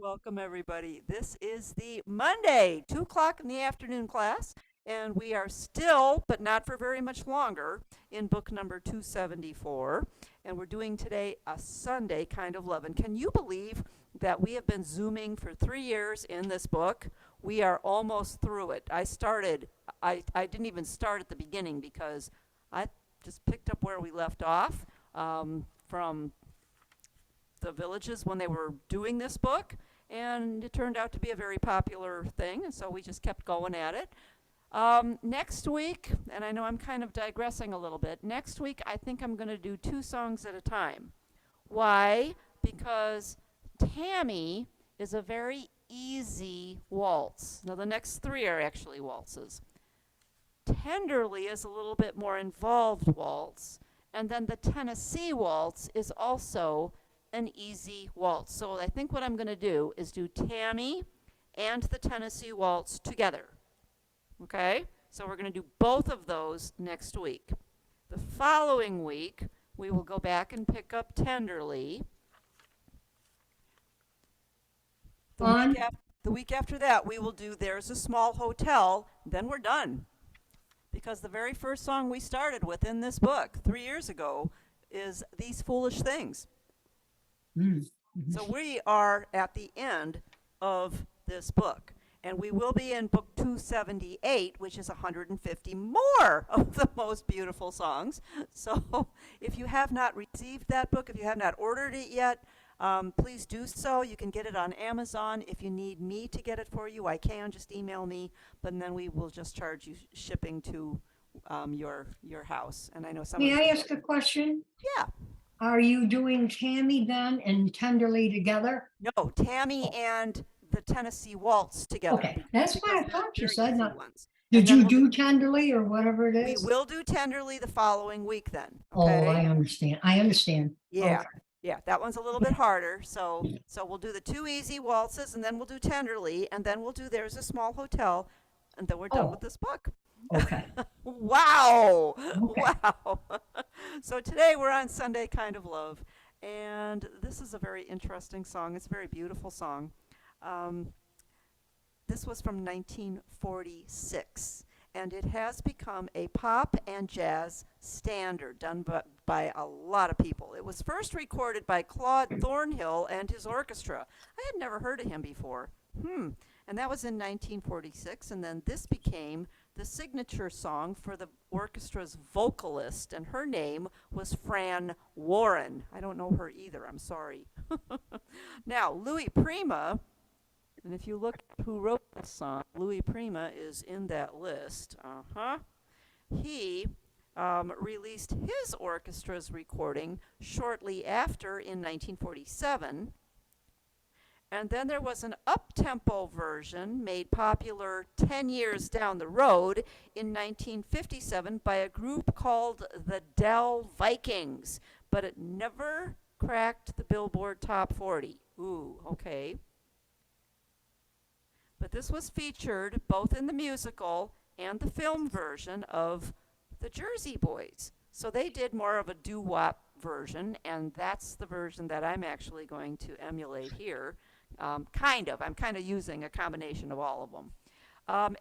Welcome, everybody. This is the Monday, 2 o'clock in the afternoon class, and we are still, but not for very much longer, in book number 274. And we're doing today a Sunday kind of love. And can you believe that we have been Zooming for 3 years in this book? We are almost through it. I didn't even start at the beginning because I just picked up where we left off from the villages when they were doing this book, and it turned out to be a very popular thing, and so we just kept going at it. Next week, and I know I'm kind of digressing a little bit, next week I think I'm going to do two songs at a time. Why? Because Tammy is a very easy waltz. Now, the next three are actually waltzes. Tenderly is a little bit more involved waltz, and then the Tennessee waltz is also an easy waltz. So I think what I'm going to do is do Tammy and the Tennessee waltz together. Okay? So we're going to do both of those next week. The following week, we will go back and pick up Tenderly. The week after that, we will do There's a Small Hotel. Then we're done. Because the very first song we started with in this book 3 years ago is These Foolish Things. So we are at the end of this book. And we will be in book 278, which is 150 more of the most beautiful songs. So if you have not received that book, if you have not ordered it yet, please do so. You can get it on Amazon. If you need me to get it for you, I can. Just email me, but then we will just charge you shipping to your house. And I know some. May I ask a question? Yeah. Are you doing Tammy then and Tenderly together? No, Tammy and the Tennessee Waltz together. Okay, that's what I thought you said. Not. Ones. Did you do Tenderly or whatever it We is? will do Tenderly the following week then. Oh, Okay? I understand. I understand. Yeah. Okay. Yeah, that one's a little bit harder. So we'll do the two easy waltzes, and then we'll do Tenderly, and then we'll do There's a Small Hotel, and then we're done Oh. with this book. Okay. Wow. Okay. Wow. So today we're on Sunday Kind of Love, and this is a very interesting song. It's a very beautiful song. This was from 1946, and it has become a pop and jazz standard done by a lot of people. It was first recorded by Claude Thornhill and his orchestra. I had never heard of him before. And that was in 1946, and then this became the signature song for the orchestra's vocalist, and her name was Fran Warren. I don't know her either, I'm sorry. Now, Louis Prima, and if you look who wrote this song, Louis Prima is in that list. He released his orchestra's recording shortly after in 1947. And then there was an up-tempo version made popular 10 years down the road in 1957 by a group called the Dell Vikings, but it never cracked the Billboard Top 40. Ooh, okay. But this was featured both in the musical and the film version of the Jersey Boys. So they did more of a doo-wop version, and that's the version that I'm actually going to emulate here. I'm kind of using a combination of all of them.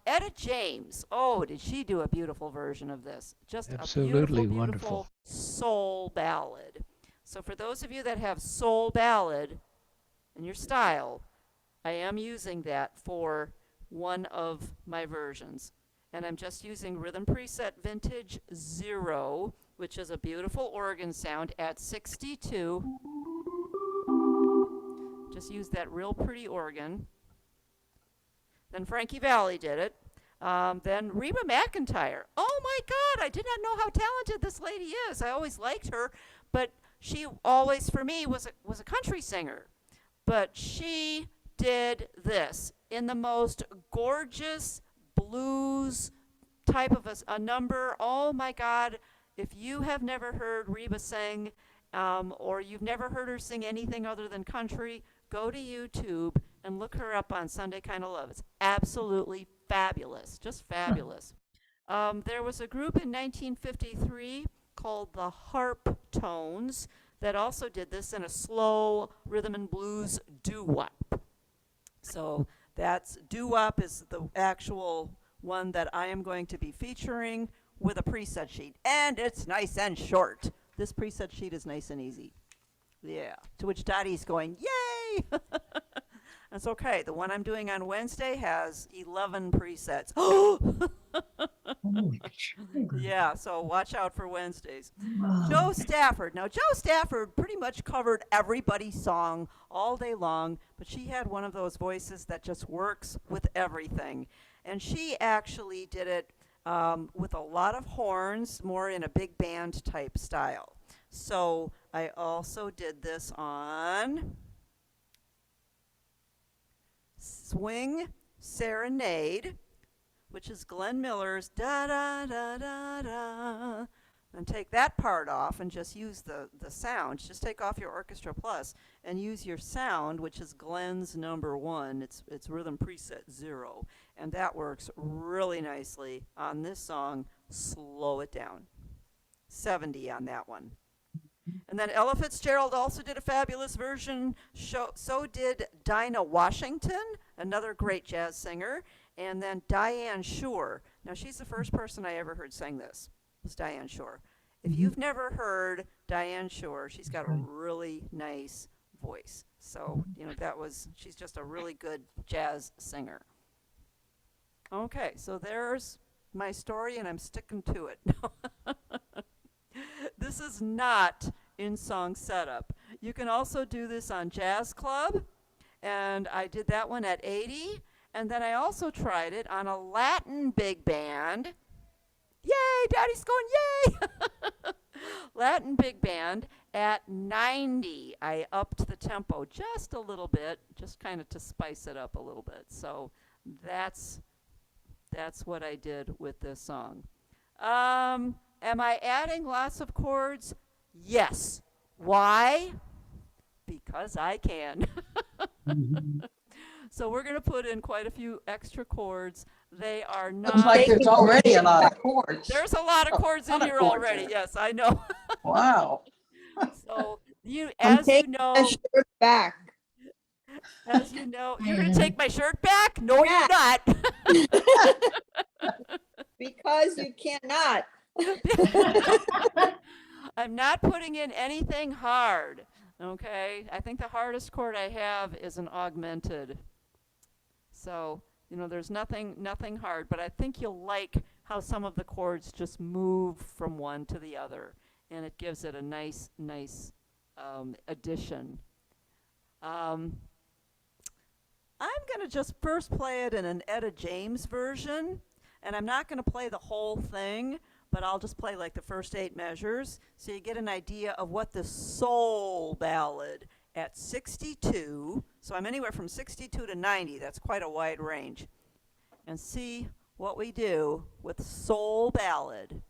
Etta James, oh, did she do a beautiful version of this? Just Absolutely a beautiful, wonderful. beautiful soul ballad. So for those of you that have soul ballad in your style, I am using that for one of my versions. And I'm just using Rhythm Preset Vintage 0, which is a beautiful organ sound at 62. Just use that real pretty organ. Then Frankie Valli did it. Then Reba McEntire. Oh my God, I did not know how talented this lady is. I always liked her, but she always, for me, was a country singer. But she did this in the most gorgeous blues type of a number. Oh my God, if you have never heard Reba sing, or you've never heard her sing anything other than country, go to YouTube and look her up on Sunday Kind of Love. It's absolutely fabulous, just fabulous. There was a group in 1953 called the Harp Tones that also did this in a slow rhythm and blues doo-wop. So that's doo-wop is the actual one that I am going to be featuring with a preset sheet. And it's nice and short. This preset sheet is nice and easy. Yeah. To which Dottie's going, yay! That's okay. The one I'm doing on Wednesday has 11 presets. Oh, sugar. Yeah, so watch out for Wednesdays. Oh, Joe Stafford. Now, Joe Stafford pretty much covered everybody's song all day long, but she had one of those voices that just works with everything. And she actually did it with a lot of horns, more in a big band type style. So I also did this on Swing Serenade, which is Glenn Miller's da da da da da. And take that part off and just use the sound. Just take off your Orchestra Plus and use your sound, which is Glenn's number 1. It's rhythm preset 0. And that works really nicely on this song, Slow It Down. 70 on that one. And then Ella Fitzgerald also did a fabulous version. So did Dinah Washington, another great jazz singer. And then Diane Shore. Now, she's the first person I ever heard sing this, was Diane Shore. If you've never heard Diane Shore, she's got a really nice voice. So, she's just a really good jazz singer. Okay, so there's my story, and I'm sticking to it. This is not in song setup. You can also do this on Jazz Club, and I did that one at 80. And then I also tried it on a Latin big band. Yay, Daddy's going, yay! Latin big band at 90. I upped the tempo just a little bit, just kind of to spice it up a little bit. So that's what I did with this song. Am I adding lots of chords? Yes. Why? Because I can. So we're going to put in quite a few extra chords. They are not. Looks like there's already a lot of chords. There's a lot of chords in lot of here chords already. there. Yes, I know. Wow. So I'm as taking you know, my shirt back. you're going to take my shirt back? No, Yeah. you're not. Because you cannot. I'm not putting in anything hard. Okay, I think the hardest chord I have is an augmented. So, there's nothing hard, but I think you'll like how some of the chords just move from one to the other, and it gives it a nice addition. I'm going to just first play it in an Etta James version, and I'm not going to play the whole thing, but I'll just play like the first 8 measures so you get an idea of what the soul ballad at 62, so I'm anywhere from 62 to 90, that's quite a wide range, and see what we do with soul ballad.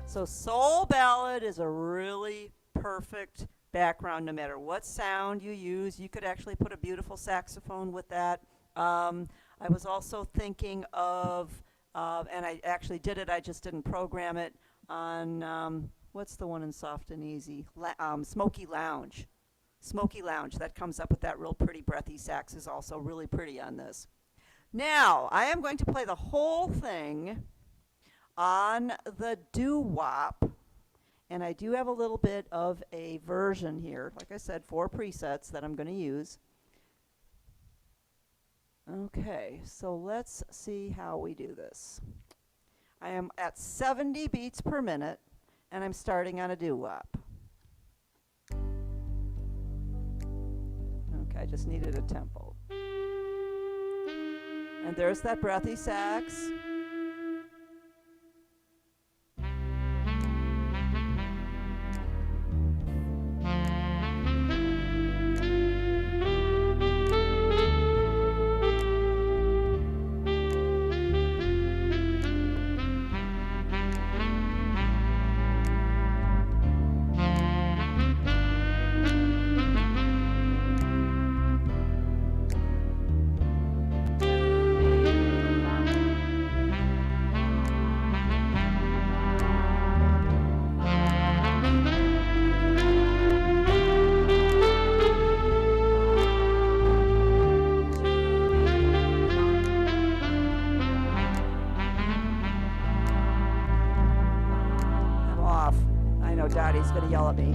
So soul ballad is a really perfect background no matter what sound you use. You could actually put a beautiful saxophone with that. I was also thinking of, and I actually did it, I just didn't program it, on, what's the one in Soft and Easy? Smoky Lounge. Smoky Lounge, that comes up with that real pretty breathy sax, is also really pretty on this. Now, I am going to play the whole thing on the doo-wop, and I do have a little bit of a version here. Like I said, 4 presets that I'm going to use. Okay, so let's see how we do this. I am at 70 beats per minute, and I'm starting on a doo-wop. Okay, I just needed a tempo. And there's that breathy sax. follow me.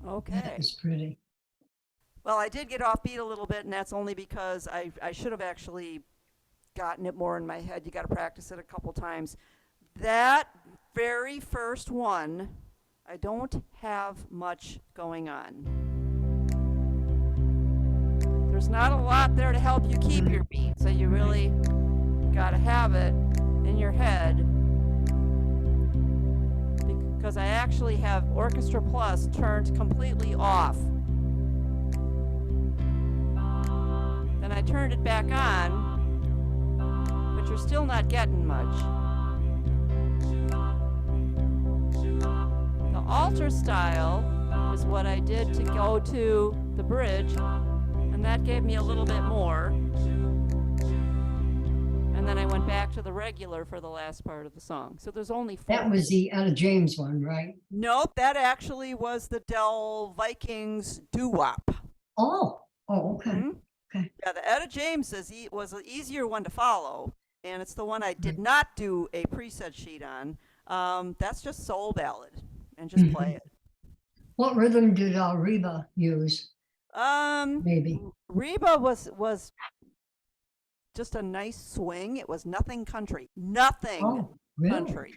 Okay. That was pretty. Well, I did get off beat a little bit, and that's only because I should have actually gotten it more in my head. You got to practice it a couple times. That very first one, I don't have much going on. There's not a lot there to help you keep your beat, so you really got to have it in your head. Because I actually have Orchestra Plus turned completely off. Then I turned it back on, but you're still not getting much. The alter style is what I did to go to the bridge, and that gave me a little bit more. And then I went back to the regular for the last part of the song. So there's only 4. That was the Etta James one, right? Nope, that actually was the Dell Vikings doo-wop. Oh, okay. Mhm. Okay. Yeah, the Etta James was an easier one to follow, and it's the one I did not do a preset sheet on. That's just soul ballad, and just play it. What rhythm did Reba use? Maybe. Reba was just a nice swing. It was nothing country. Nothing Oh, really? country.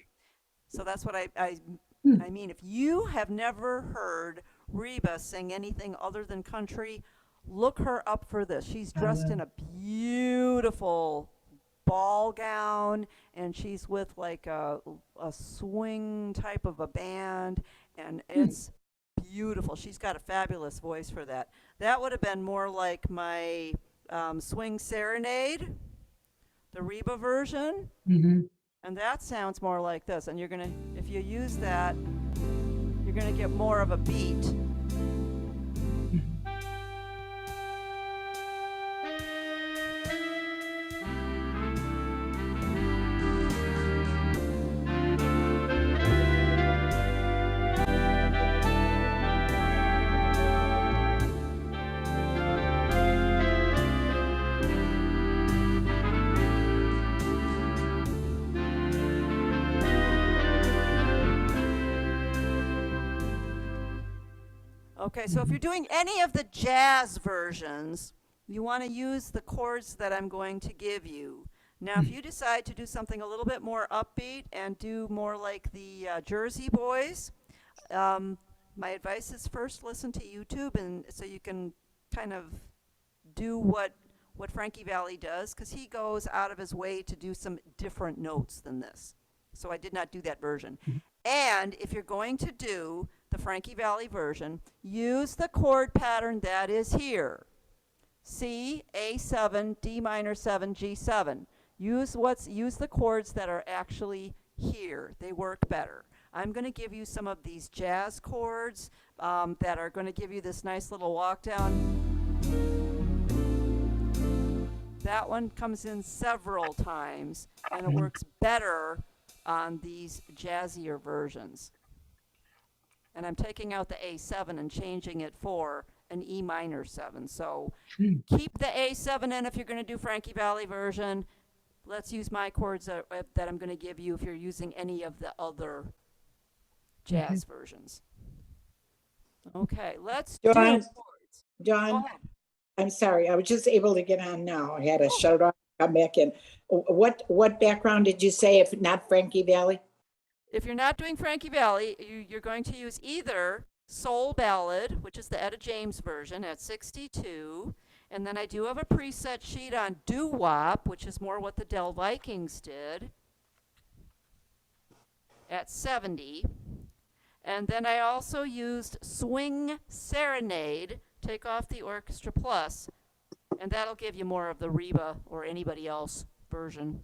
So that's what I Hmm. mean, if you have never heard Reba sing anything other than country, look her up for this. She's dressed in a beautiful ball gown, and she's with like a swing type of a band, and it's beautiful. She's got a fabulous voice for that. That would have been more like my Swing Serenade, the Reba version. Mm-hmm. And that sounds more like this. And you're going to, if you use that, you're going to get more of a beat. Okay, so if you're doing any of the jazz versions, you want to use the chords that I'm going to give you. Now, if you decide to do something a little bit more upbeat and do more like the Jersey Boys, my advice is first listen to YouTube, and so you can kind of do what Frankie Valli does, because he goes out of his way to do some different notes than this. So I did not do that version. And if you're going to do the Frankie Valli version, use the chord pattern that is here. C, A7, D minor 7, G7. Use the chords that are actually here. They work better. I'm going to give you some of these jazz chords that are going to give you this nice little walk down. That one comes in several times, and it works better on these jazzier versions. And I'm taking out the A7 and changing it for an E minor 7. So keep the A7 in if you're going to do Frankie Valli version. Let's use my chords that I'm going to give you if you're using any of the other jazz versions. Okay, let's do Dawn, chords. Go Dawn, ahead. I'm sorry, I was just able to get on now. I had to Oh. shut it off, come back in. What background did you say, if not Frankie Valley? If you're not doing Frankie Valli, you're going to use either Soul Ballad, which is the Etta James version at 62, and then I do have a preset sheet on doo-wop, which is more what the Del Vikings did, at 70. And then I also used Swing Serenade, take off the Orchestra Plus, and that'll give you more of the Reba or anybody else version.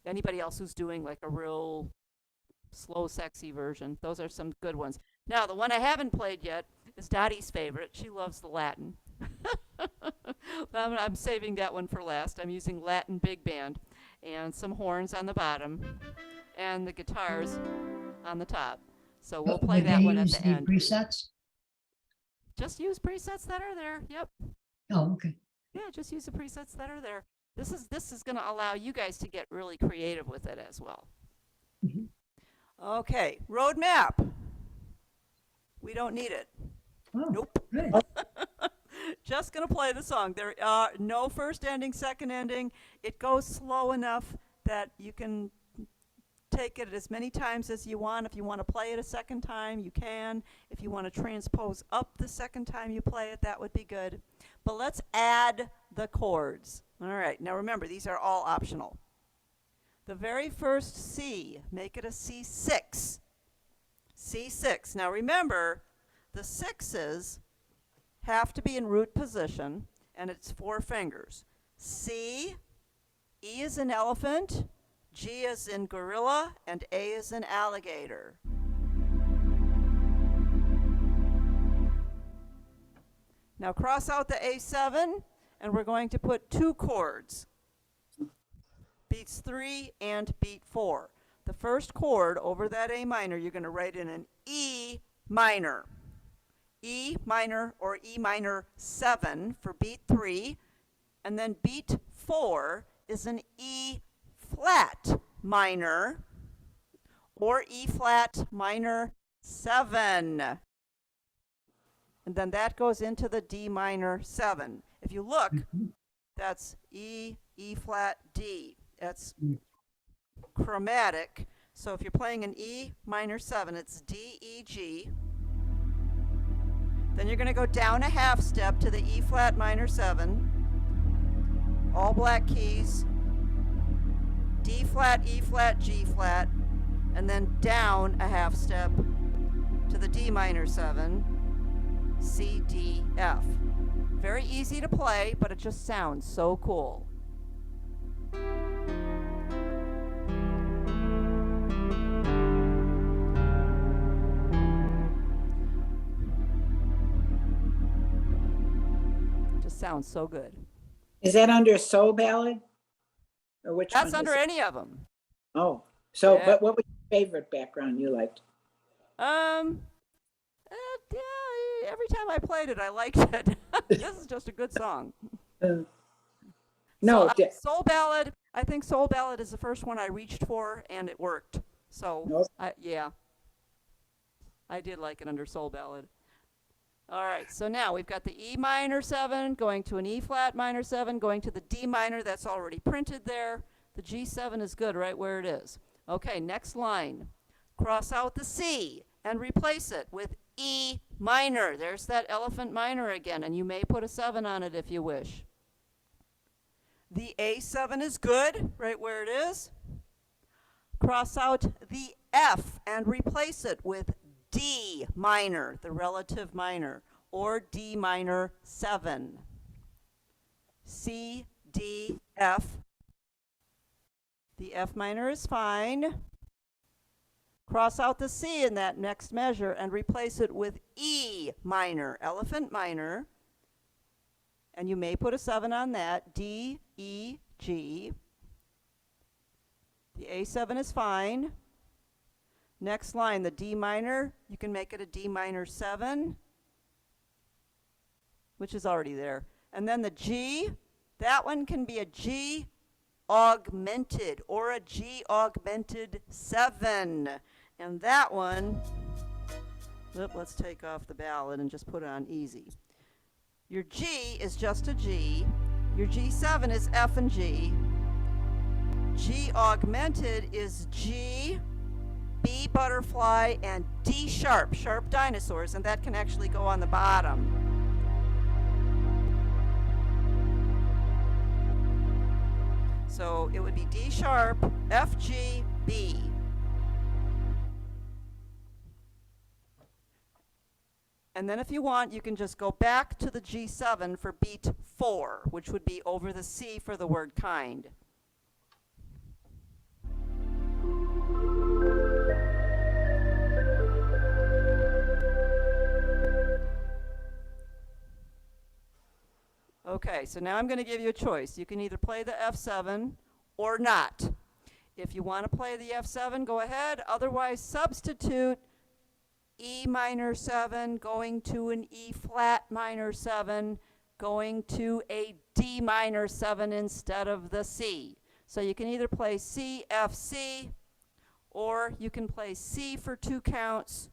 Anybody else who's doing like a real slow, sexy version. Those are some good ones. Now, the one I haven't played yet is Dottie's favorite. She loves the Latin. I'm saving that one for last. I'm using Latin big band and some horns on the bottom and the guitars on the top. So we'll play Would that they one at use the the end. presets? Just use presets that are there. Yep. Oh, okay. Yeah, just use the presets that are there. This is going to allow you guys to get really creative with it as well. Mhm. Okay, roadmap. We don't need it. Oh, Nope. good. Just going to play the song. There are no first ending, second ending. It goes slow enough that you can take it as many times as you want. If you want to play it a second time, you can. If you want to transpose up the second time you play it, that would be good. But let's add the chords. All right, now remember, these are all optional. The very first C, make it a C6. C6. Now remember, the sixes have to be in root position, and it's 4 fingers. C, E is in elephant, G is in gorilla, and A is in alligator. Now cross out the A7, and we're going to put 2 chords. Beats 3 and beat 4. The first chord over that A minor, you're going to write in an E minor. E minor or E minor 7 for beat 3. And then beat 4 is an E flat minor or E flat minor 7. And then that goes into the D minor 7. If you look, that's E, E flat, D. That's chromatic. So if you're playing an E minor 7, it's D, E, G. Then you're going to go down a half step to the E flat minor 7. All black keys. D flat, E flat, G flat. And then down a half step to the D minor 7. C, D, F. Very easy to play, but it just sounds so cool. Just sounds so good. Is that under Soul Ballad? Or which one? That's is under it? any of them. Oh, so, Yeah. but what was your favorite background you liked? Yeah, every time I played it, I liked it. This is just a good song. No, Soul Ballad. I think Soul Ballad is the first one I reached for, and it worked. So, No. yeah, I did like it under Soul Ballad. All right, so now we've got the E minor 7 going to an E flat minor 7, going to the D minor. That's already printed there. The G7 is good right where it is. Okay, next line. Cross out the C and replace it with E minor. There's that elephant minor again, and you may put a 7 on it if you wish. The A7 is good right where it is. Cross out the F and replace it with D minor, the relative minor, or D minor 7. C, D, F. The F minor is fine. Cross out the C in that next measure and replace it with E minor, elephant minor. And you may put a 7 on that. D, E, G. The A7 is fine. Next line, the D minor, you can make it a D minor 7, which is already there. And then the G, that one can be a G augmented or a G augmented 7. And that one Let's take off the ballad and just put it on easy. Your G is just a G. Your G7 is F and G. G augmented is G, B butterfly, and D sharp, sharp dinosaurs, and that can actually go on the bottom. So it would be D sharp, F, G, B. And then if you want, you can just go back to the G7 for beat 4, which would be over the C for the word kind. Okay, so now I'm going to give you a choice. You can either play the F7 or not. If you want to play the F7, go ahead. Otherwise, substitute E minor 7, going to an E flat minor 7, going to a D minor 7 instead of the C. So you can either play C, F, C, or you can play C for 2 counts,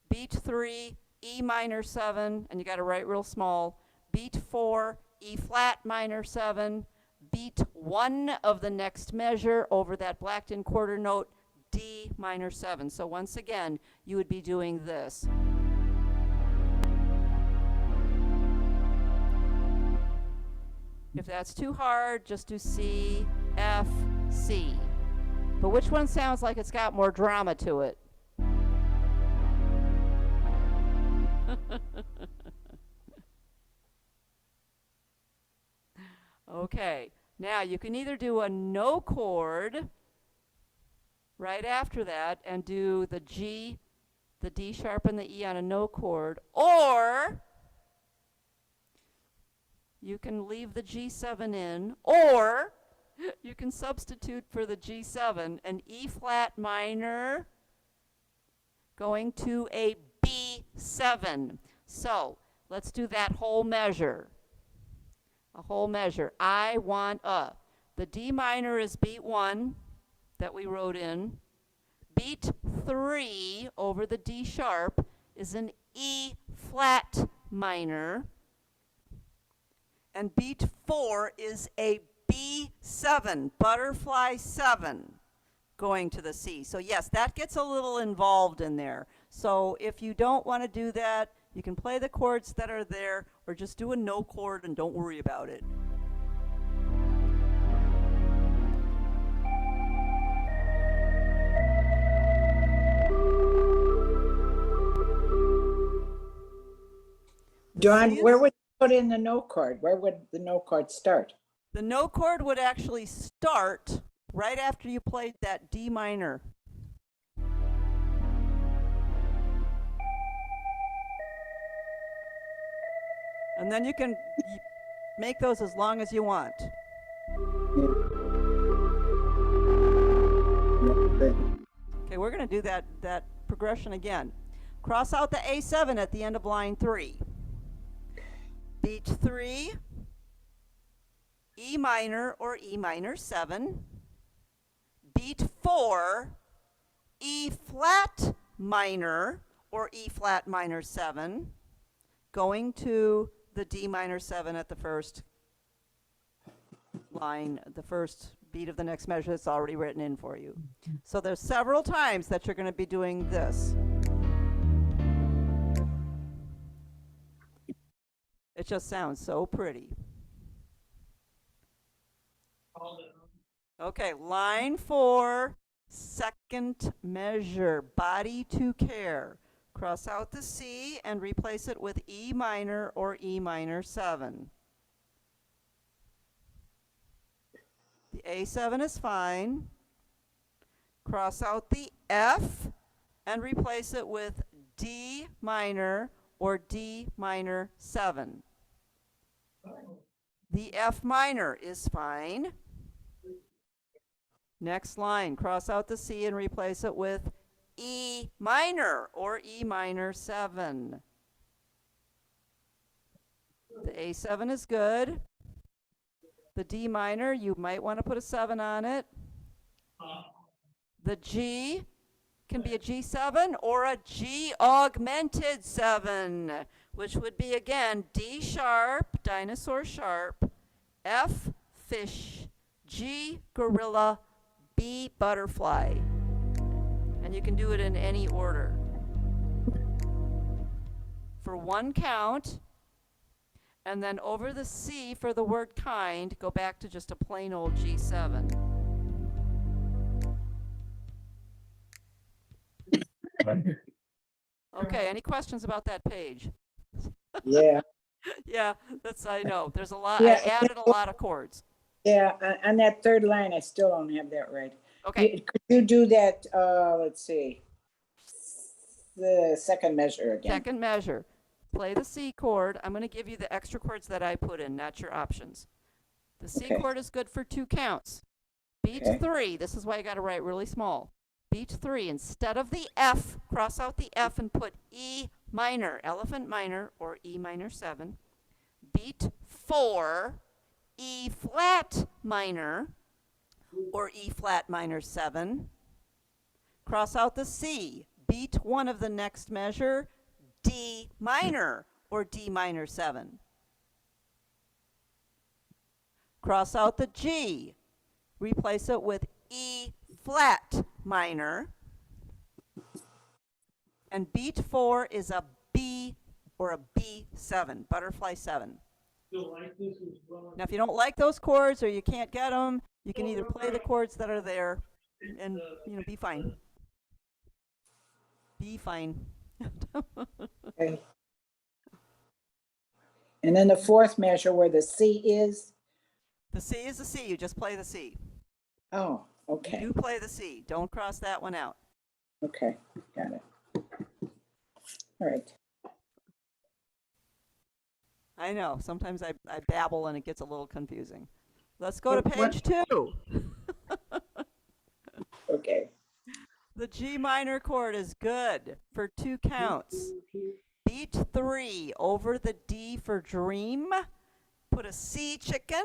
beat 3, E minor 7, and you got to write real small, beat 4, E flat minor 7, beat 1 of the next measure over that blacked in quarter note, D minor 7. So once again, you would be doing this. If that's too hard, just do C, F, C. But which one sounds like it's got more drama to it? Okay, now you can either do a no chord right after that and do the G, the D sharp, and the E on a no chord, or you can leave the G7 in, or you can substitute for the G7 an E flat minor going to a B7. So let's do that whole measure. A whole measure. I want a. The D minor is beat 1 that we wrote in. Beat 3 over the D sharp is an E flat minor. And beat 4 is a B7, butterfly 7, going to the C. So yes, that gets a little involved in there. So if you don't want to do that, you can play the chords that are there, or just do a no chord and don't worry about it. Dawn, where would you put in the no chord? Where would the no chord start? The no chord would actually start right after you played that D minor. And then you can make those as long as you want. Okay, we're going to do that progression again. Cross out the A7 at the end of line 3. Beat 3, E minor or E minor 7. Beat 4, E flat minor or E flat minor 7, going to the D minor 7 at the first line, the first beat of the next measure that's already written in for you. So there's several times that you're going to be doing this. It just sounds so pretty. Okay, line 4, second measure, body to care. Cross out the C and replace it with E minor or E minor 7. The A7 is fine. Cross out the F and replace it with D minor or D minor 7. The F minor is fine. Next line, cross out the C and replace it with E minor or E minor 7. The A7 is good. The D minor, you might want to put a 7 on it. The G, can be a G7 or a G augmented 7, which would be again D sharp, dinosaur sharp, F fish, G gorilla, B butterfly. And you can do it in any order. For one count, and then over the C for the word kind, go back to just a plain old G7. Okay, any questions about that page? Yeah, Yeah, I know. There's a lot. Yeah. I added a lot of chords. yeah, on that third line, I still don't have that right. Okay, Could you do that, let's see, the second measure again? second measure. Play the C chord. I'm going to give you the extra chords that I put in, not your options. The C Okay. chord is good for 2 counts. Beat Okay. 3, this is why I got to write really small. Beat 3, instead of the F, cross out the F and put E minor, elephant minor, or E minor 7. Beat 4, E flat minor, or E flat minor 7. Cross out the C. Beat 1 of the next measure, D minor, or D minor 7. Cross out the G. Replace it with E flat minor. And beat 4 is a B or a B7, butterfly 7. Now, if you don't like those chords or you can't get them, you can either play the chords that are there and, be fine. Be fine. Okay. And then the fourth measure where the C is? The C is the C. You just play the C. Oh, okay, You play the C. Don't cross that one out. okay, got it. All right. I know. Sometimes I babble and it gets a little confusing. Let's go to What- page 2. Okay. The G minor chord is good for 2 counts. Beat 3 over the D for dream. Put a C chicken.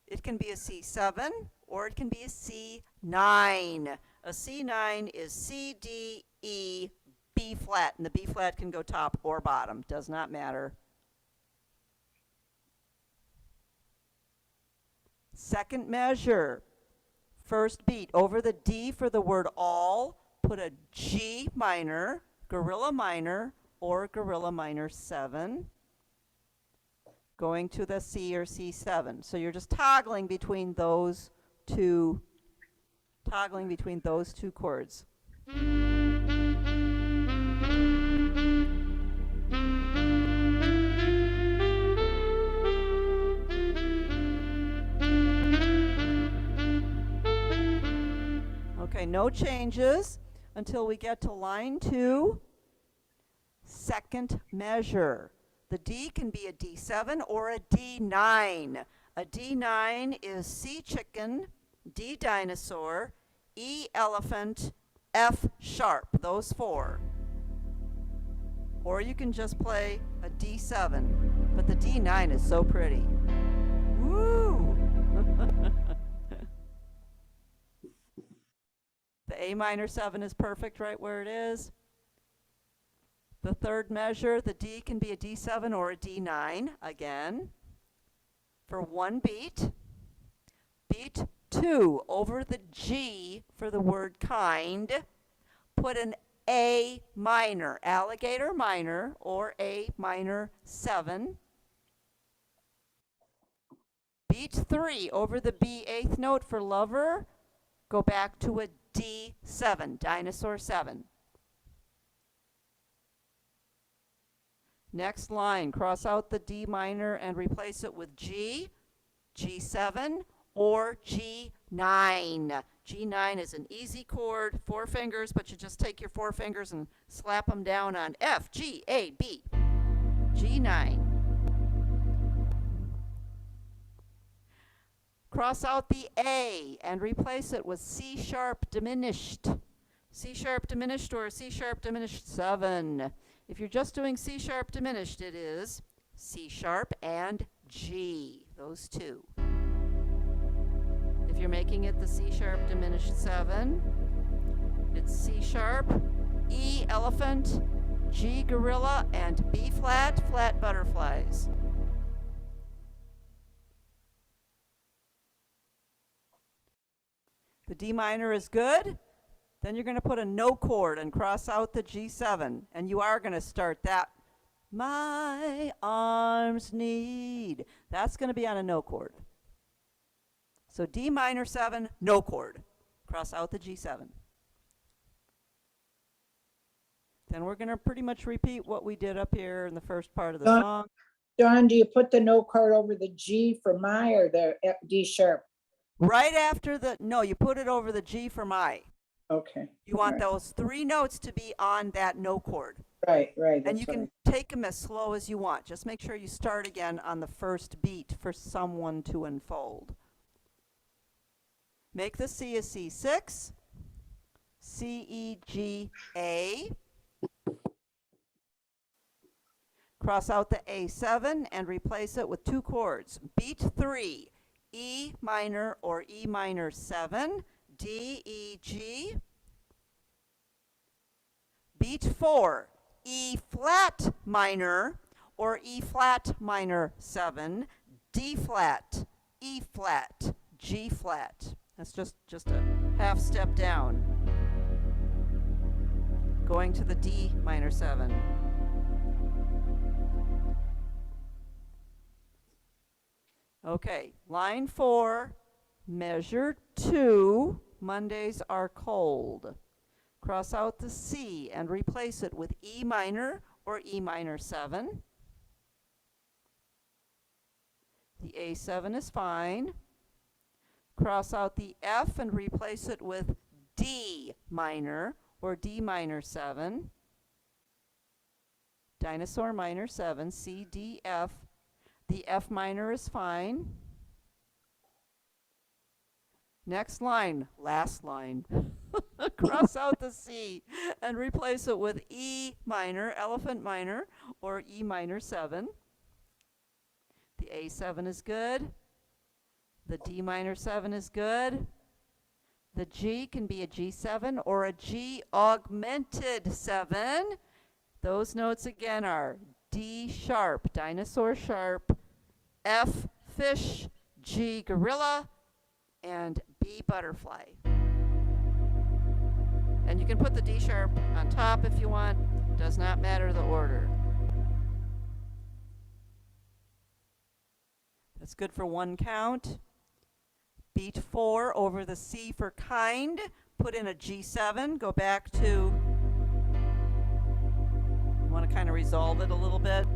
It can be a C7 or it can be a C9. A C9 is C, D, E, B flat, and the B flat can go top or bottom. Does not matter. Second measure. First beat over the D for the word all. Put a G minor, gorilla minor, or gorilla minor 7. Going to the C or C7. So you're just toggling between those two chords. Okay, no changes until we get to line 2, second measure. The D can be a D7 or a D9. A D9 is C chicken, D dinosaur, E elephant, F sharp, those 4. Or you can just play a D7, but the D9 is so pretty. Woo! The A minor 7 is perfect right where it is. The third measure, the D can be a D7 or a D9, again, for 1 beat. Beat 2 over the G for the word kind. Put an A minor, alligator minor, or A minor 7. Beat 3 over the B 8th note for lover. Go back to a D7, dinosaur 7. Next line, cross out the D minor and replace it with G, G7, or G9. G9 is an easy chord, 4 fingers, but you just take your 4 fingers and slap them down on F, G, A, B. G9. Cross out the A and replace it with C sharp diminished. C sharp diminished or C sharp diminished 7. If you're just doing C sharp diminished, it is C sharp and G, those 2. If you're making it the C sharp diminished 7, It's C sharp, E elephant, G gorilla, and B flat, flat butterflies. The D minor is good. Then you're going to put a no chord and cross out the G7. And you are going to start that. My arms need. That's going to be on a no chord. So D minor 7, no chord. Cross out the G7. Then we're going to pretty much repeat what we did up here in the first part of the song. Dawn, do you put the no chord over the G for my or the D sharp? Right after the, no, you put it over the G for my. Okay. You want those 3 notes to be on that no chord. Right. And you can take them as slow as you want. Just make sure you start again on the first beat for someone to unfold. Make the C a C6, C, E, G, A. Cross out the A7 and replace it with 2 chords. Beat 3, E minor or E minor 7, D, E, G. Beat 4, E flat minor or E flat minor 7, D flat, E flat, G flat. That's just a half step down. Going to the D minor 7. Okay, line 4, measure 2, Mondays are cold. Cross out the C and replace it with E minor or E minor 7. The A7 is fine. Cross out the F and replace it with D minor or D minor 7. Dinosaur minor 7, C, D, F. The F minor is fine. Next line, last line. Cross out the C and replace it with E minor, elephant minor, or E minor 7. The A7 is good. The D minor 7 is good. The G can be a G7 or a G augmented 7. Those notes again are D sharp, dinosaur sharp, F fish, G gorilla, and B butterfly. And you can put the D sharp on top if you want. Does not matter the order. That's good for 1 count. Beat 4 over the C for kind. Put in a G7. Go back to, you want to kind of resolve it a little bit.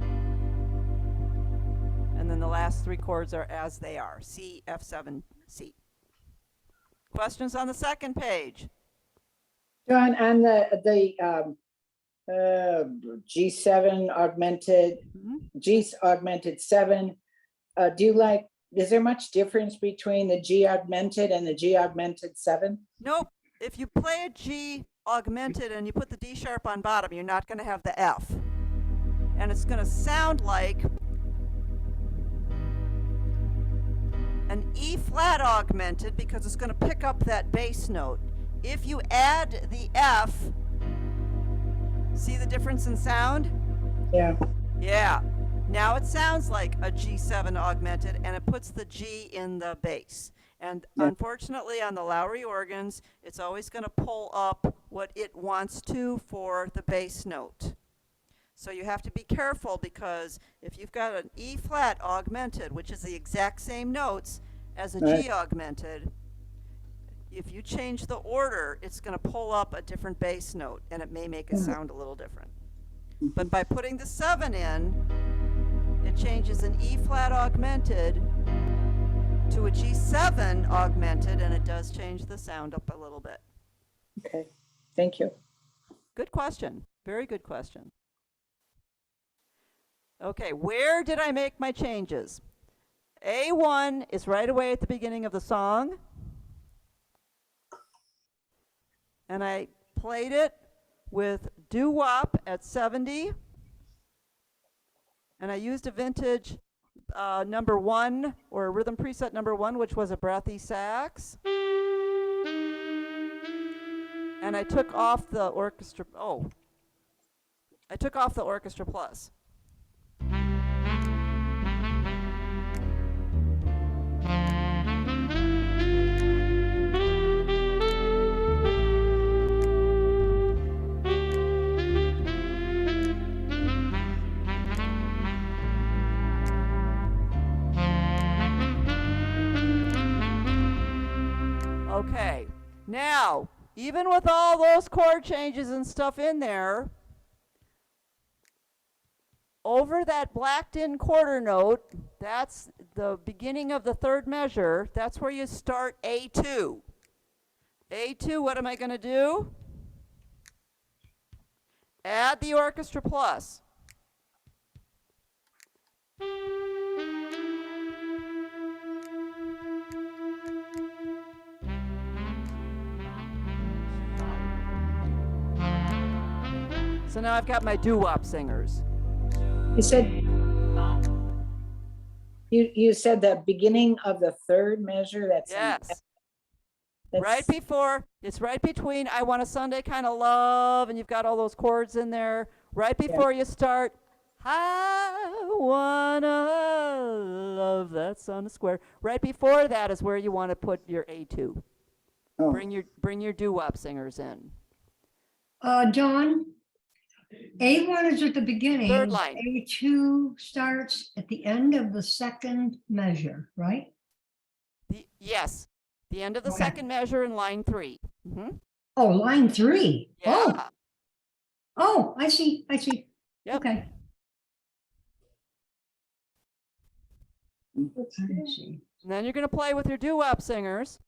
And then the last 3 chords are as they are. C, F7, C. Questions on the second page? Dawn, on the G7 augmented, G augmented 7, do you like, is there much difference between the G augmented and the G augmented 7? Nope. If you play a G augmented and you put the D sharp on bottom, you're not going to have the F. And it's going to sound like an E flat augmented because it's going to pick up that bass note. If you add the F, see the difference in sound? Yeah. Yeah. Now it sounds like a G7 augmented and it puts the G in the bass. And unfortunately on the Lowry organs, it's always going to pull up what it wants to for the bass note. So you have to be careful because if you've got an E flat augmented, which is the exact same notes as a G augmented, if you change the order, it's going to pull up a different bass note and it may make it sound a little different. But by putting the 7 in, it changes an E flat augmented to a G7 augmented, and it does change the sound up a little bit. Okay, thank you. Good question. Very good question. Okay, where did I make my changes? A1 is right away at the beginning of the song. And I played it with doo-wop at 70. And I used a vintage number 1 or a rhythm preset number 1, which was a breathy sax. And I took off the orchestra. Oh, I took off the orchestra plus. Okay, now, even with all those chord changes and stuff in there, over that blacked in quarter note, that's the beginning of the third measure, that's where you start A2. A2, what am I going to do? Add the orchestra plus. So now I've got my doo-wop singers. You said the beginning of the third measure, that's. Yes. That's- Right before, it's right between I Want a Sunday Kind of Love, and you've got all those chords in there. Right before you start, I wanna love that son of square. Right before that is where you want to put your A2. Oh. Bring your doo-wop singers in. Dawn, A1 is at the beginning. Third line. A2 starts at the end of the second measure, right? Yes, the end of the Okay. second measure in line 3. Oh, line 3. Yeah. Oh, I see. Yep. Okay. I see. And then you're going to play with your doo-wop singers.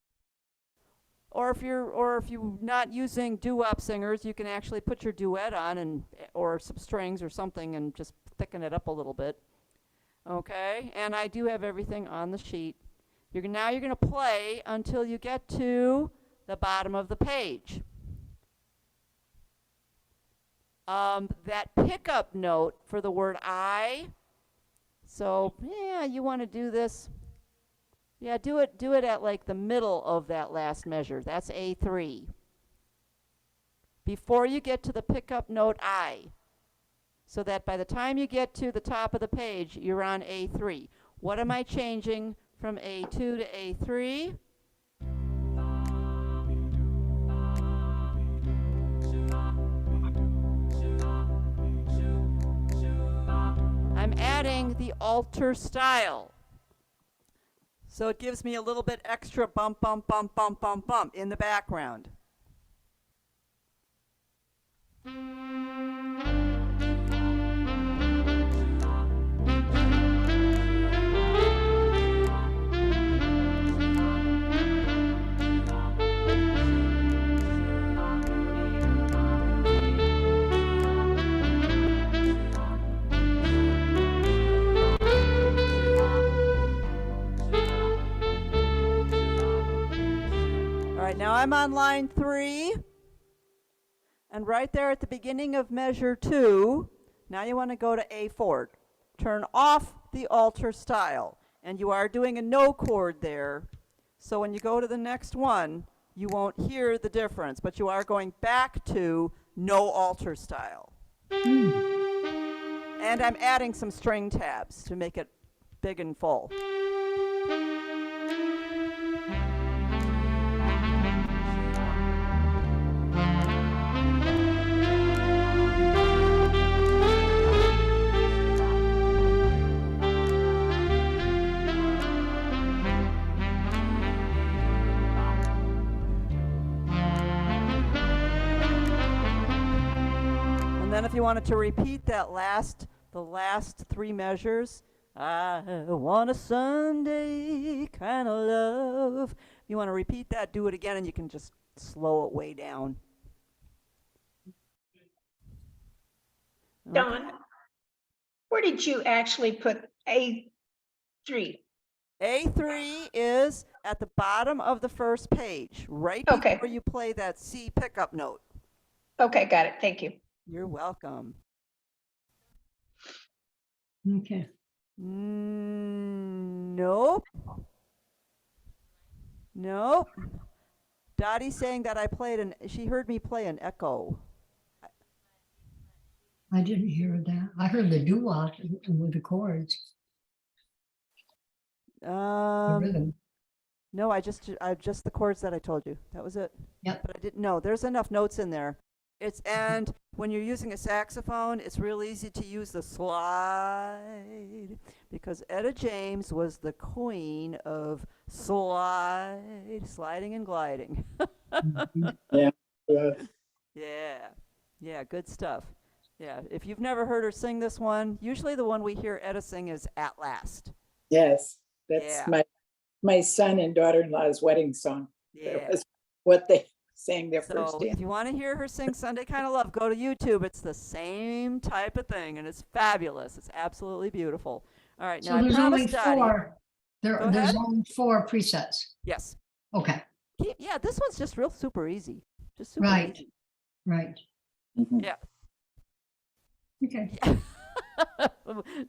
Or if you're not using doo-wop singers, you can actually put your duet on or some strings or something and just thicken it up a little bit. Okay? And I do have everything on the sheet. Now you're going to play until you get to the bottom of the page. That pickup note for the word I. So, yeah, you want to do this. Yeah, do it at like the middle of that last measure. That's A3. Before you get to the pickup note I. So that by the time you get to the top of the page, you're on A3. What am I changing from A2 to A3? I'm adding the alter style. So it gives me a little bit extra bump, bump, bump, bump, bump, bump in the background. All right, now I'm on line 3. And right there at the beginning of measure 2, now you want to go to A4. Turn off the alter style. And you are doing a no chord there. So when you go to the next one, you won't hear the difference, but you are going back to no alter style. And I'm adding some string tabs to make it big and full. Then if you wanted to repeat the last 3 measures, I want a Sunday kind of love. If you want to repeat that, do it again, and you can just slow it way down. Dawn, where did you actually put A3? A3 is at the bottom of the first page, right Okay. before you play that C pickup note. Okay, got it. Thank you. You're welcome. Okay. Nope. Nope. Dottie's saying that she heard me play an echo. I didn't hear that. I heard the doo-wop with the chords, the rhythm. No, I just the chords that I told you. That was it. Yep. But I didn't know. There's enough notes in there. And when you're using a saxophone, it's real easy to use the slide because Etta James was the queen of sliding and gliding. Mhm. Yeah. Yeah. Yeah, good stuff. Yeah, if you've never heard her sing this one, usually the one we hear Etta sing is At Last. Yes, Yeah. that's my son and daughter-in-law's wedding song. That Yeah. was what they sang their first So dance. if you want to hear her sing Sunday Kind of Love, go to YouTube. It's the same type of thing, and it's fabulous. It's absolutely beautiful. All right, now So I there's only promised Dottie. four, Go there's ahead. only 4 presets. Yes. Okay, Yeah, this one's just real super easy. Just super right, easy. right. Mhm. Yeah. Okay.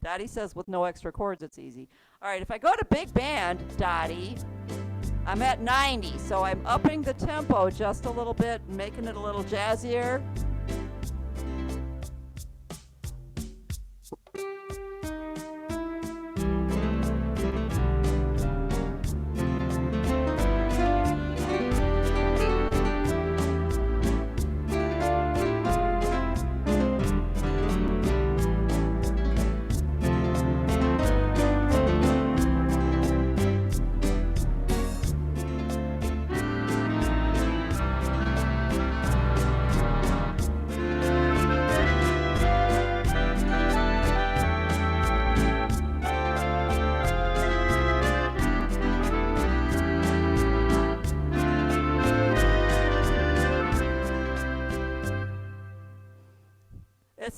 Dottie says with no extra chords, it's easy. All right, if I go to big band, Dottie, I'm at 90, so I'm upping the tempo just a little bit, making it a little jazzier.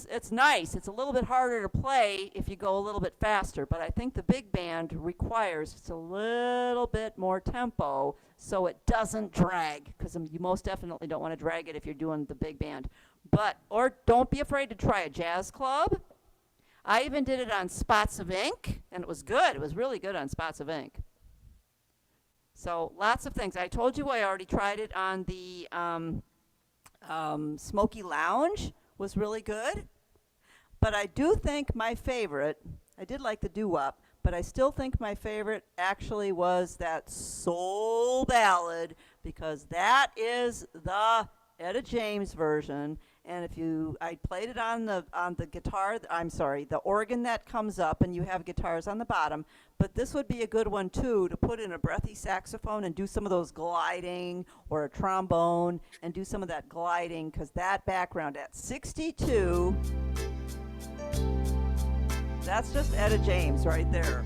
It's nice. It's a little bit harder to play if you go a little bit faster, but I think the big band requires just a little bit more tempo so it doesn't drag, because you most definitely don't want to drag it if you're doing the big band. Or don't be afraid to try a jazz club. I even did it on Spots of Ink, and it was good. It was really good on Spots of Ink. So lots of things. I told you I already tried it on the Smoky Lounge. Was really good. But I do think my favorite, I did like the doo-wop, but I still think my favorite actually was that soul ballad, because that is the Etta James version. And I played it on the guitar, I'm sorry, the organ that comes up, and you have guitars on the bottom. But this would be a good one too, to put in a breathy saxophone and do some of those gliding, or a trombone and do some of that gliding, because that background at 62, that's just Etta James right there.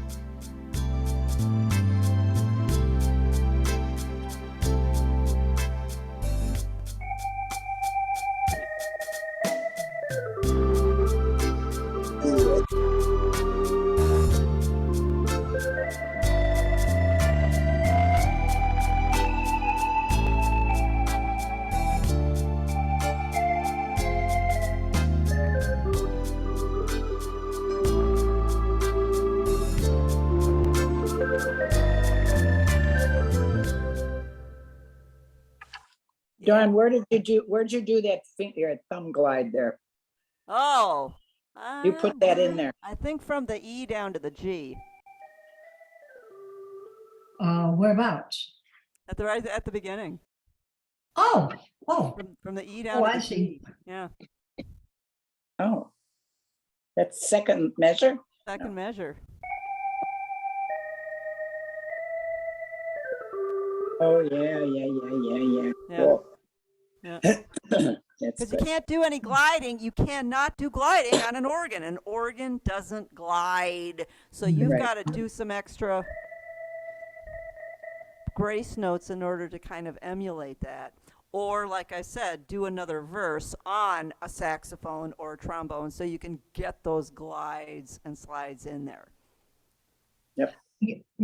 Dawn, where'd you do that finger thumb glide there? Oh. You put that in there. I think from the E down to the G. Whereabouts? Right at the beginning. Oh, From the E down to I the see. G. Yeah. Oh, that's second measure? Second measure. Oh, yeah. Yeah. Cool. Yeah. That's Because you good. can't do any gliding. You cannot do gliding on an organ. An organ doesn't glide. So you've Right. got to do some extra grace notes in order to kind of emulate that. Or, like I said, do another verse on a saxophone or a trombone so you can get those glides and slides in there.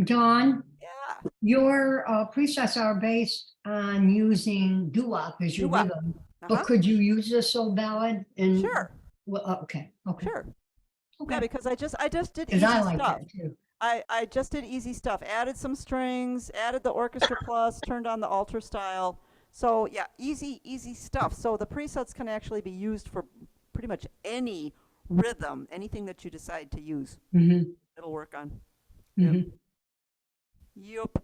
Dawn, Yeah. your presets are based on using doo-wop as your Doo-wop. rhythm, Uh-huh. but could you use a soul ballad? And Sure. Well, okay. Sure. Yeah, Okay. because I just did Because easy I like stuff. that too. I just did easy stuff. Added some strings, added the orchestra plus, turned on the altar style. So yeah, easy stuff. So the presets can actually be used for pretty much any rhythm, anything that you decide to use. Mhm, It'll work on. Yep. mhm. Yup.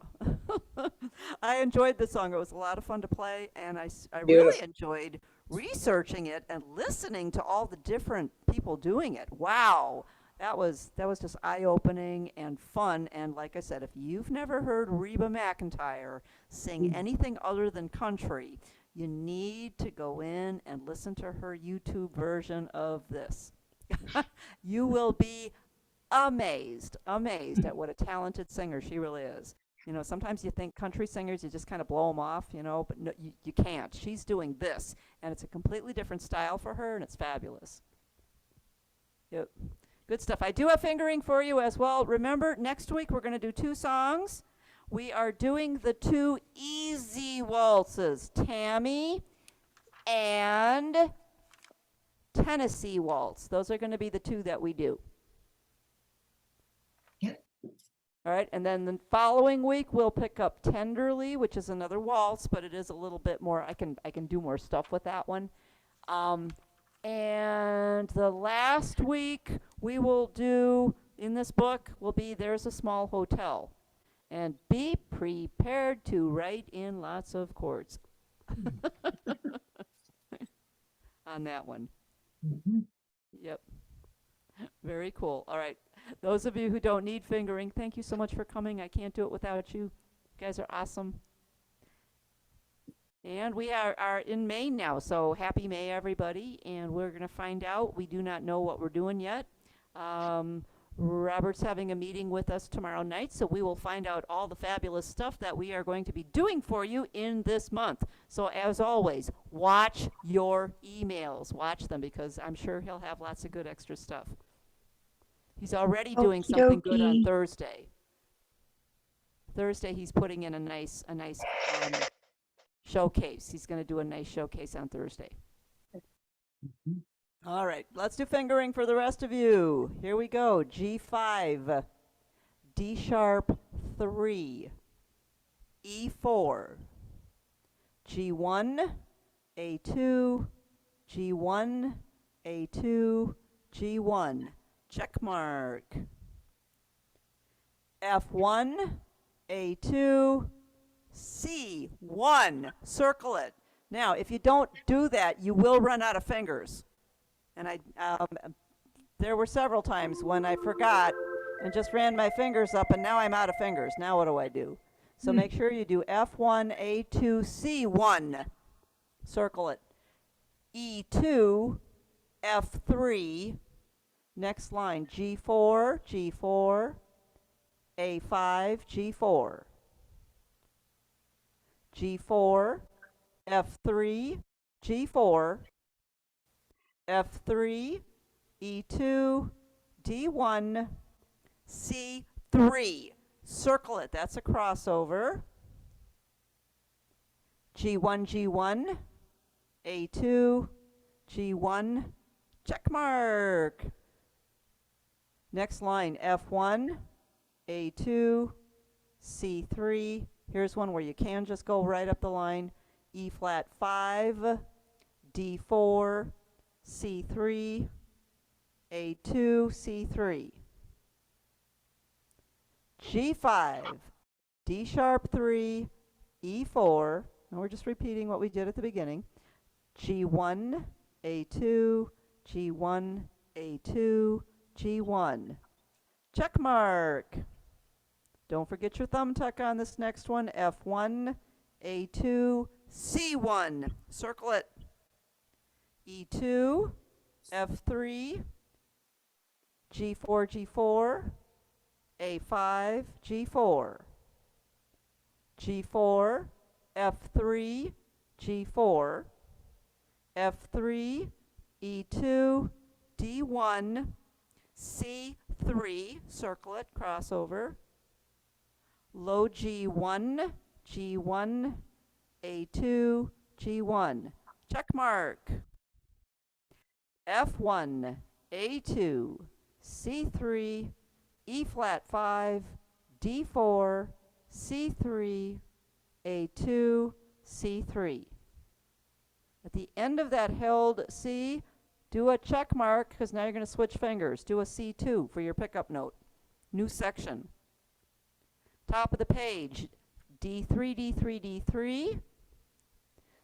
I enjoyed the song. It was a lot of fun to play, and I really Beautiful. enjoyed researching it and listening to all the different people doing it. Wow. That was just eye-opening and fun. And like I said, if you've never heard Reba McEntire sing anything other than country, you need to go in and listen to her YouTube version of this. You will be amazed at what a talented singer she really is. You know, sometimes you think country singers, you just kind of blow them off, you know, but no, you can't. She's doing this, and it's a completely different style for her, and it's fabulous. Yep. Good stuff. I do have fingering for you as well. Remember, next week we're going to do 2 songs. We are doing the 2 easy waltzes, Tammy and Tennessee Waltz. Those are going to be the 2 that we do. Yep. All right, and then the following week we'll pick up Tenderly, which is another waltz, but it is a little bit more. I can do more stuff with that one. And the last week we will do in this book will be There's a Small Hotel, and be prepared to write in lots of chords on that one. Mhm. Yep. Very cool. All right. Those of you who don't need fingering, thank you so much for coming. I can't do it without you. You guys are awesome. And we are in May now, so happy May, everybody. And we're going to find out. We do not know what we're doing yet. Robert's having a meeting with us tomorrow night, so we will find out all the fabulous stuff that we are going to be doing for you in this month. So as always, watch your emails. Watch them, because I'm sure he'll have lots of good extra stuff. He's already doing something good on Okey-dokey. Thursday. Thursday he's putting in a nice showcase. He's going to do a nice showcase on Thursday. All right, let's do fingering for the rest of you. Here we go. G5, D sharp 3, E4, G1, A2, G1, A2, G1. Check mark. F1, A2, C1. Circle it. Now, if you don't do that, you will run out of fingers. And there were several times when I forgot and just ran my fingers up, and now I'm out of fingers. Now what do I do? So make sure you do F1, A2, C1. Circle it. E2, F3. Next line, G4, G4, A5, G4. G4, F3, G4, F3, E2, D1, C3. Circle it. That's a crossover. G1, G1, A2, G1, check mark. Next line, F1, A2, C3. Here's one where you can just go right up the line. E flat 5, D4, C3, A2, C3. G5, D sharp 3, E4. Now we're just repeating what we did at the beginning. G1, A2, G1, A2, G1. Check mark. Don't forget your thumb tuck on this next one. F1, A2, C1. Circle it. E2, F3, G4, G4, A5, G4. G4, F3, G4, F3, E2, D1, C3, circle it, crossover. Low G1, G1, A2, G1. Check mark. F1, A2, C3, E flat 5, D4, C3, A2, C3. At the end of that held C, do a check mark because now you're going to switch fingers. Do a C2 for your pickup note. New section. Top of the page, D3, D3, D3,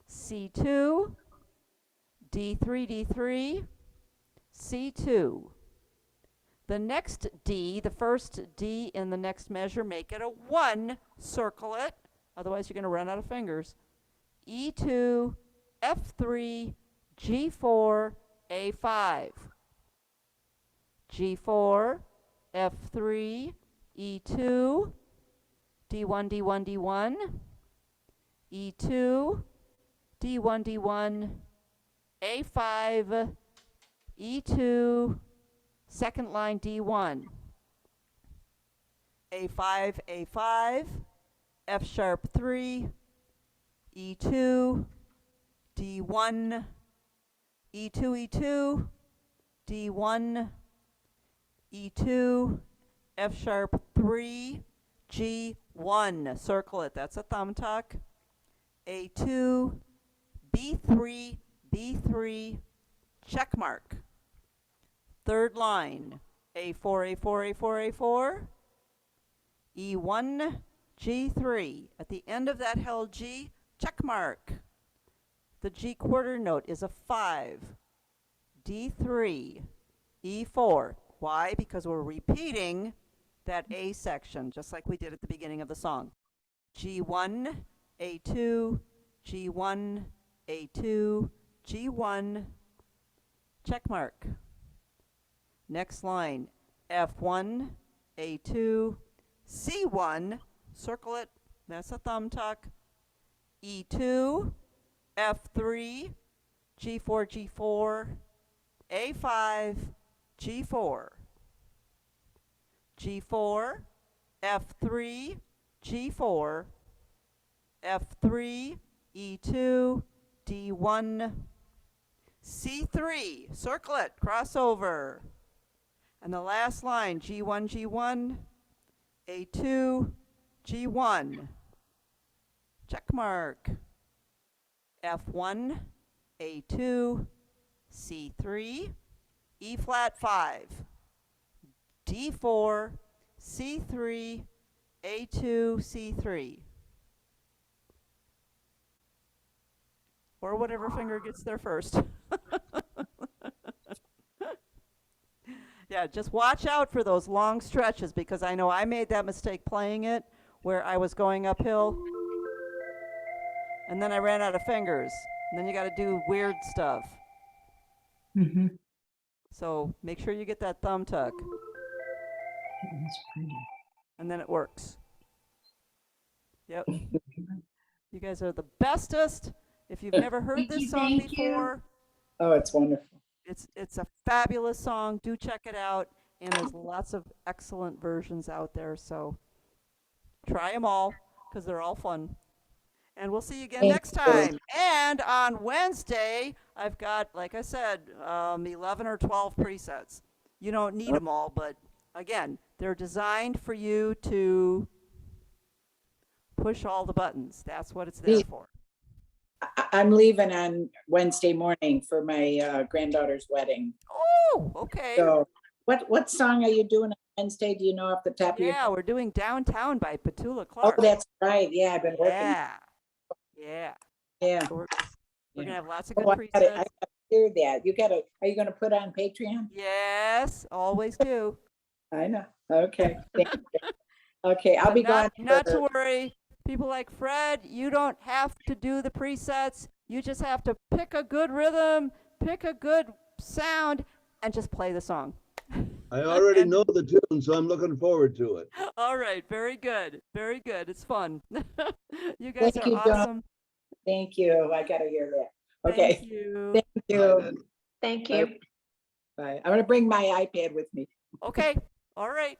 C2, D3, D3, C2. The next D, the first D in the next measure, make it a 1, circle it, otherwise you're going to run out of fingers. E2, F3, G4, A5. G4, F3, E2, D1, D1, D1, E2, D1, D1, A5, E2, second line D1, A5, A5, F sharp 3, E2, D1, E2, E2, D1, E2, F sharp 3, G1, circle it, that's a thumb tuck, A2, B3, B3, check mark. Third line, A4, A4, A4, A4, E1, G3. At the end of that held G, check mark. The G quarter note is a 5, D3, E4. Why? Because we're repeating that A section, just like we did at the beginning of the song. G1, A2, G1, A2, G1, check mark. Next line, F1, A2, C1, circle it, that's a thumb tuck, E2, F3, G4, G4, A5, G4, G4, F3, G4, F3, E2, D1, C3, circle it, crossover. And the last line, G1, G1, A2, G1, check mark, F1, A2, C3, E flat 5, D4, C3, A2, C3. Or whatever finger gets there first. Yeah, just watch out for those long stretches because I know I made that mistake playing it where I was going uphill and then I ran out of fingers. And then you got to do weird stuff. Mhm. So make sure you get that thumb tuck That's pretty. and then it works. Yep. You guys are the bestest. If you've never heard Thank this you, song thank you. before, Oh, it's wonderful. it's a fabulous song. Do check it out. And there's lots of excellent versions out there. So try them all because they're all fun. And we'll see you again Thank next you. time. And on Wednesday, I've got, like I said, 11 or 12 presets. You don't need them all, but again, they're designed for you to push all the buttons. That's what it's there Neat. for. I'm leaving on Wednesday morning for my granddaughter's wedding. Oh, okay. So what song are you doing on Wednesday? Do you know off the top of your Yeah, head? we're doing Downtown by Petula Oh, Clark. that's right. Yeah, I've been working. Yeah. Yeah. Yeah. So we're Yeah. going to have lots of Oh, good I gotta presets. hear that. Are you gonna put on Patreon? Yes, always do. I know. Okay. Thank you. Okay, I'll But be gone. not to for- worry. People like Fred, you don't have to do the presets. You just have to pick a good rhythm, pick a good sound, and just play the song. I already know the tune, so I'm looking forward to it. All right, very good. Very good. It's fun. You guys Thank are you, Dawn. awesome. Thank you. I gotta hear that. Thank Okay. you. Thank Bye you. then. Thank you. Bye. I'm gonna bring my iPad with me. Okay. All right.